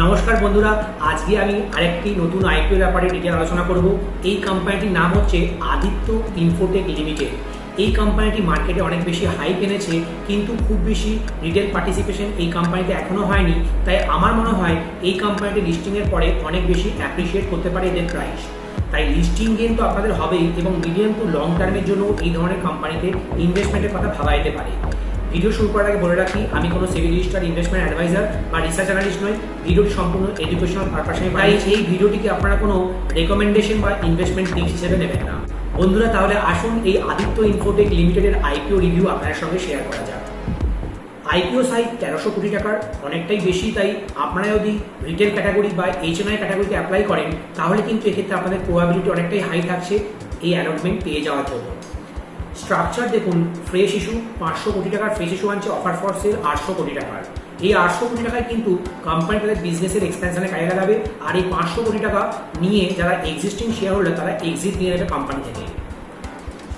নমস্কার বন্ধুরা, আজকে আমি আরেকটি নতুন আইপিও ব্যাপারে ডিটেল আলোচনা করব। এই কোম্পানিটির নাম হচ্ছে আদিত্য ইনফোটেক লিমিটেড। এই কোম্পানিটি মার্কেটে অনেক বেশি হাইপ এনেছে, কিন্তু খুব বেশি রিটেল পার্টিসিপেশন এই কোম্পানিতে এখনও হয়নি। তাই আমার মনে হয় এই কোম্পানিটি লিস্টিংয়ের পরে অনেক বেশি অ্যাপ্রিসিয়েট করতে পারে এদের প্রাইস। তাই লিস্টিং গেইন তো আপনাদের হবেই, এবং মিডিয়াম টু লং টার্মের জন্য এই ধরনের কোম্পানিতে ইনভেস্টমেন্টের কথা ভাবা যেতে পারে। ভিডিও শুরু করার আগে বলে রাখি, আমি কোনো সেবি রেজিস্টার্ড ইনভেস্টমেন্ট অ্যাডভাইজার বা রিসার্চ অ্যানালিস্ট নই। ভিডিওটি সম্পূর্ণ এডুকেশনাল পারপাসে, তাই এই ভিডিওটিকে আপনারা কোনো রেকমেন্ডেশন বা ইনভেস্টমেন্ট টিপস হিসেবে নেবেন না। বন্ধুরা, তাহলে আসুন এই আদিত্য ইনফোটেক লিমিটেডের আইপিও রিভিউ আপনাদের সঙ্গে শেয়ার করা যাক। আইপিও সাইজ 1300 কোটি টাকার, অনেকটাই বেশি। তাই আপনারা যদি রিটেল ক্যাটাগরি বা এইচএনআই ক্যাটাগরিতে অ্যাপ্লাই করেন, তাহলে কিন্তু এক্ষেত্রে আপনাদের প্রবাবিলিটি অনেকটাই হাই থাকছে এই অ্যালটমেন্ট পেয়ে যাওয়ার জন্য। স্ট্রাকচার দেখুন, ফ্রেশ ইস্যু 500 কোটি টাকার ফ্রেশ ইস্যু আনছে, অফার ফর সেল 800 কোটি টাকার। এই 800 কোটি টাকায় কিন্তু কোম্পানি তাদের বিজনেসের এক্সপেনশনে কাজে লাগাবে, আর এই 500 কোটি টাকা নিয়ে যারা এক্সিস্টিং শেয়ার হোল্ডার তারা এক্সিট নিয়ে নেবে কোম্পানি থেকে।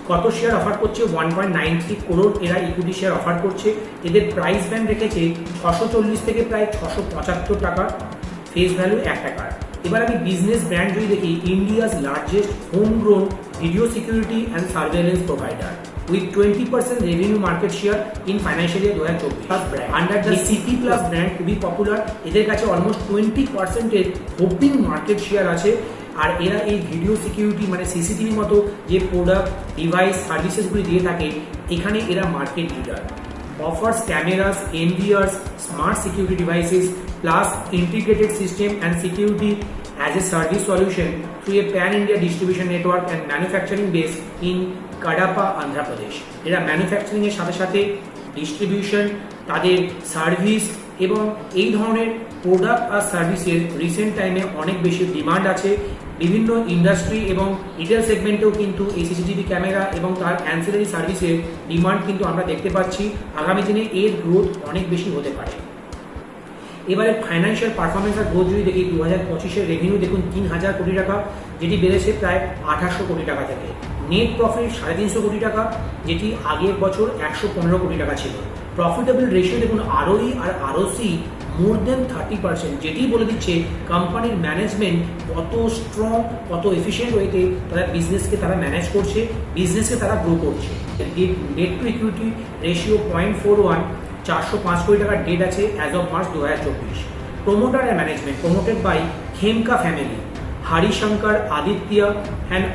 কত শেয়ার অফার করছে? 1.93 করোড় এরা ইকুইটি শেয়ার অফার করছে। এদের প্রাইস ব্যান্ড রেখেছে 640 থেকে প্রায় 675 টাকা, ফেস ভ্যালু 1 টাকার। এবার আমি বিজনেস ব্র্যান্ড যদি দেখি, India's largest home grown video security and surveillance provider with 20% revenue market share in financial year 2024 under the CP Plus brand খুবই পপুলার। এদের কাছে অলমোস্ট 20% হোপিং মার্কেট শেয়ার আছে। আর এরা এই ভিডিও সিকিউরিটি মানে সিসিটিভি মতো যে প্রোডাক্ট ডিভাইস সার্ভিসেসগুলি দিয়ে থাকে, এখানে এরা market leader. offers cameras, NVRs, smart security devices plus integrated system and security as a service solution through a pan-India distribution network and manufacturing base in Kadapa, Andhra Pradesh. এরা manufacturing এর সাথে সাথে distribution, তাদের service এবং এই ধরনের product আর সার্ভিসের recent টাইমে অনেক বেশি ডিমান্ড আছে। বিভিন্ন ইন্ডাস্ট্রি এবং রিটেল সেগমেন্টেও কিন্তু এই সিসিটিভি ক্যামেরা এবং তার অ্যান্সিলারি সার্ভিসের ডিমান্ড কিন্তু আমরা দেখতে পাচ্ছি। আগামী দিনে এর গ্রোথ অনেক বেশি হতে পারে। এবারে ফাইন্যান্সিয়াল পারফরমেন্স আর গ্রোথ যদি দেখি, 2025-এর রেভিনিউ দেখুন 3000 কোটি টাকা, যেটি বেড়েছে প্রায় 2800 কোটি টাকা থেকে। নেট প্রফিট 350 কোটি টাকা, যেটি আগের বছর 115 কোটি টাকা ছিল। প্রফিটেবল রেশিও দেখুন, আরওই আর আরওসি মোর দেন 30%, যেটি বলে দিচ্ছে কোম্পানির ম্যানেজমেন্ট কত স্ট্রং, কত এফিসিয়েন্ট ওয়েতে তারা বিজনেসকে তারা ম্যানেজ করছে, বিজনেসকে তারা গ্রো করছে। ডেট টু ইকুইটি রেশিও 0.41, 405 কোটি টাকার ডেট আছে as of March 2024। Promoter and management promoted by Khemka family, Harishankar Aditya and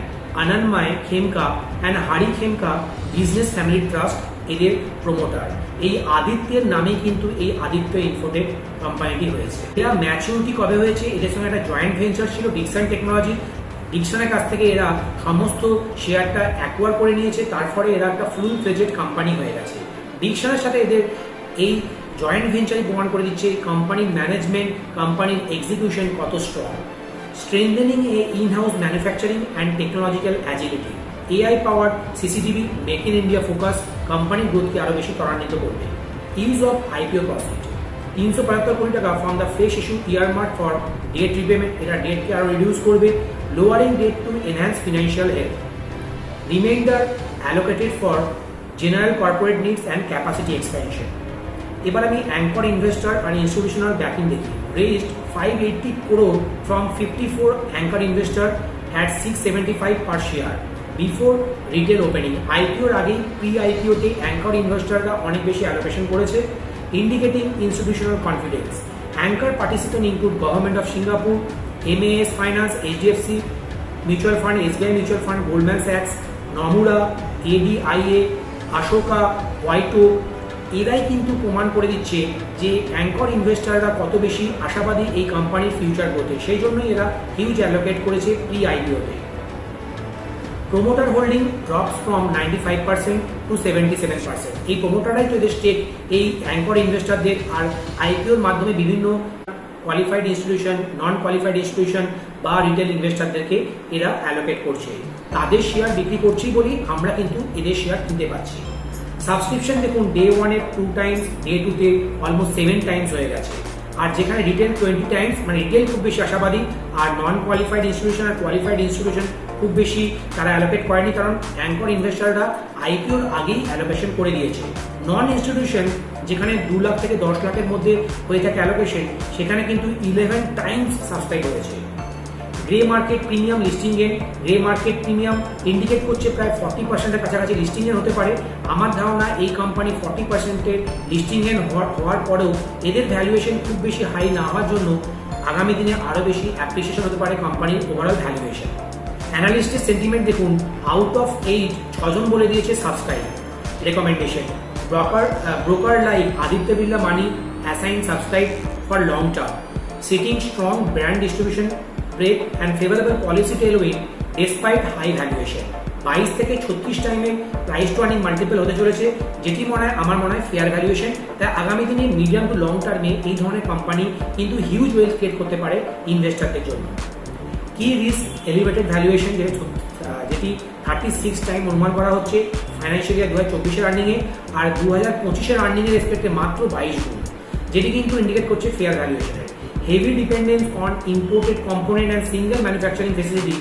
Anandamoy Khemka and Hari Khemka business family trust এদের প্রোমোটার। এই আদিত্যের নামে কিন্তু এই আদিত্য ইনফোটেক কোম্পানিটি হয়েছে। এরা ম্যাচুরিটি কবে হয়েছে? এদের সঙ্গে একটা জয়েন্ট ভেঞ্চার ছিল ডিকসন টেকনোলজি। ডিকসনের কাছ থেকে এরা সমস্ত শেয়ারটা অ্যাকোয়ার করে নিয়েছে, তারপরে এরা একটা ফুল ফ্লেজেড কোম্পানি হয়ে গেছে। ডিকসনের সাথে এদের এই জয়েন্ট ভেঞ্চারই প্রমাণ করে দিচ্ছে কোম্পানির ম্যানেজমেন্ট, কোম্পানির এক্সিকিউশন কত strong. Strengthening A in house manufacturing and technological agility, AI power CCTV, make in India focus কোম্পানির গ্রোথকে আরও বেশি ত্বরান্বিত করবে। ইউজ অফ আইপিও প্রফিট 375 কোটি টাকা from the fresh issue earmark for debt repayment, এরা ডেটকে আরও রিডিউস করবে। Lowering debt to enhance financial health, reminder allocated for general corporate needs and capacity expansion. এবার আমি অ্যাঙ্কর ইনভেস্টর আর ইনস্টিটিউশনাল ব্যাকিং দেখি। Raised 580 crore from 54 anchor investor at 675 per share before retail opening. আইপিওর আগেই pre আইপিওতে anchor ইনভেস্টররা অনেক বেশি অ্যালোকেশন করেছে, indicating institutional confidence. Anchor participant include government of Singapore, MAS finance, HDFC mutual fund, SBI mutual fund, Goldman স্যাক্স, Nomura, ADIA, Ashoka, ওয়াইটো। এরাই কিন্তু প্রমাণ করে দিচ্ছে যে অ্যাঙ্কর ইনভেস্টাররা কত বেশি আশাবাদী এই কোম্পানির ফিউচার গ্রোথে। সেই জন্যই এরা হিউজ অ্যালোকেট করেছে প্রি আইপিওতে। Promoter holding drops from 95% to 77%। এই প্রোমোটাররাই তো এদের স্টেক এই অ্যাঙ্কর ইনভেস্টারদের আর আইপিওর মাধ্যমে বিভিন্ন কোয়ালিফাইড ইনস্টিটিউশন, নন কোয়ালিফাইড ইনস্টিটিউশন বা রিটেল ইনভেস্টারদেরকে এরা অ্যালোকেট করছে। তাদের শেয়ার বিক্রি করছেই বলি আমরা কিন্তু এদের শেয়ার কিনতে পারছি। সাবস্ক্রিপশন দেখুন, ডে 1-এ 2 টাইমস, ডে 2-তে অলমোস্ট 7 টাইমস হয়ে গেছে। আর যেখানে রিটেল 20 টাইমস, মানে রিটেল খুব বেশি আশাবাদী, আর নন কোয়ালিফাইড ইনস্টিটিউশন আর কোয়ালিফাইড ইনস্টিটিউশন খুব বেশি তারা অ্যালোকেট করেনি, কারণ অ্যাঙ্কর ইনভেস্টাররা আইপিওর আগেই অ্যালোকেশন করে দিয়েছে। নন ইনস্টিটিউশন যেখানে 2 লাখ থেকে 10 লাখের মধ্যে হয়ে থাকে অ্যালোকেশন, সেখানে কিন্তু 11 টাইমস সাবস্ক্রাইব হয়েছে। Grey market premium listing gain, grey market premium indicate করছে প্রায় 40%-এর কাছাকাছি লিস্টিং গেন হতে পারে। আমার ধারণা এই কোম্পানি 40%-এর লিস্টিং গেন হওয়ার পরেও এদের ভ্যালুয়েশন খুব বেশি হাই না হওয়ার জন্য আগামী দিনে আরও বেশি অ্যাপ্রিসিয়েশন হতে পারে কোম্পানির ওভারঅল ভ্যালুয়েশন। অ্যানালিস্টের সেন্টিমেন্ট দেখুন, আউট অফ 8 6জন বলে দিয়েছে subscribe recommendation. Broker like Aditya Birla money assign subscribe for long term, citing strong brand distribution break and favourable policy tailwind despite high valuation. 22 থেকে 36 টাইমে প্রাইস টু আর্নিং মাল্টিপল হতে চলেছে, যেটি আমার মনে হয় ফেয়ার ভ্যালুয়েশন। তাই আগামী দিনে মিডিয়াম টু লং টার্মে এই ধরনের কোম্পানি কিন্তু হিউজ ওয়েলথ ক্রিয়েট করতে পারে ইনভেস্টারদের জন্য। কি রিস্ক এলিভেটেড ভ্যালুয়েশন, যেটি 36 টাইম অনুমান করা হচ্ছে ফাইন্যান্সিয়াল ইয়ার 2024-এর আর্নিংয়ে, আর 2025-এর আর্নিংয়ের রেসপেক্টে মাত্র 22 গুণ, যেটি কিন্তু ইন্ডিকেট করছে ফেয়ার ভ্যালুয়েশনের। Heavy dependence on imported component and single manufacturing facility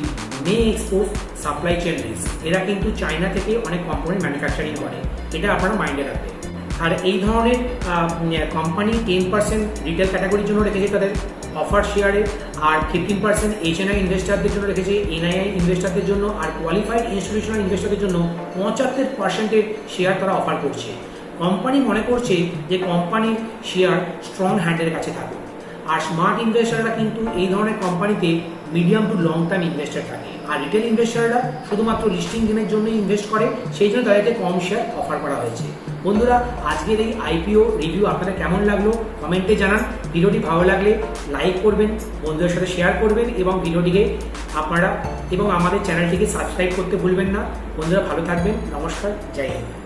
may expose supply chain risk. এরা কিন্তু চায়না থেকে অনেক কম্পোনেন্ট ম্যানুফ্যাকচারিং করে, এটা আপনারা মাইন্ডে রাখবেন। আর এই ধরনের কোম্পানি 10% রিটেল ক্যাটাগরির জন্য রেখেছে তাদের অফার শেয়ারে, আর 15% HNI ইনভেস্টারদের জন্য রেখেছে, NII ইনভেস্টারদের জন্য, আর কোয়ালিফাইড ইনস্টিটিউশনাল ইনভেস্টারদের জন্য 75%-এর শেয়ার তারা অফার করছে। কোম্পানি মনে করছে যে কোম্পানির শেয়ার স্ট্রং হ্যান্ডের কাছে থাকবে, আর স্মার্ট ইনভেস্টাররা কিন্তু এই ধরনের কোম্পানিতে medium to long term investor থাকে, আর রিটেল ইনভেস্টাররা শুধুমাত্র লিস্টিং গেনের জন্য ইনভেস্ট করে, সেই জন্য তাদেরকে কম শেয়ার অফার করা হয়েছে। বন্ধুরা, আজকের এই IPO রিভিউ আপনাদের কেমন লাগলো কমেন্টে জানান। ভিডিওটি ভালো লাগলে লাইক করবেন, বন্ধুদের সাথে শেয়ার করবেন, এবং ভিডিওটিকে আপনারা এবং আমাদের চ্যানেলটিকে সাবস্ক্রাইব করতে ভুলবেন না। বন্ধুরা ভালো থাকবেন, নমস্কার, জয় হিন্দ।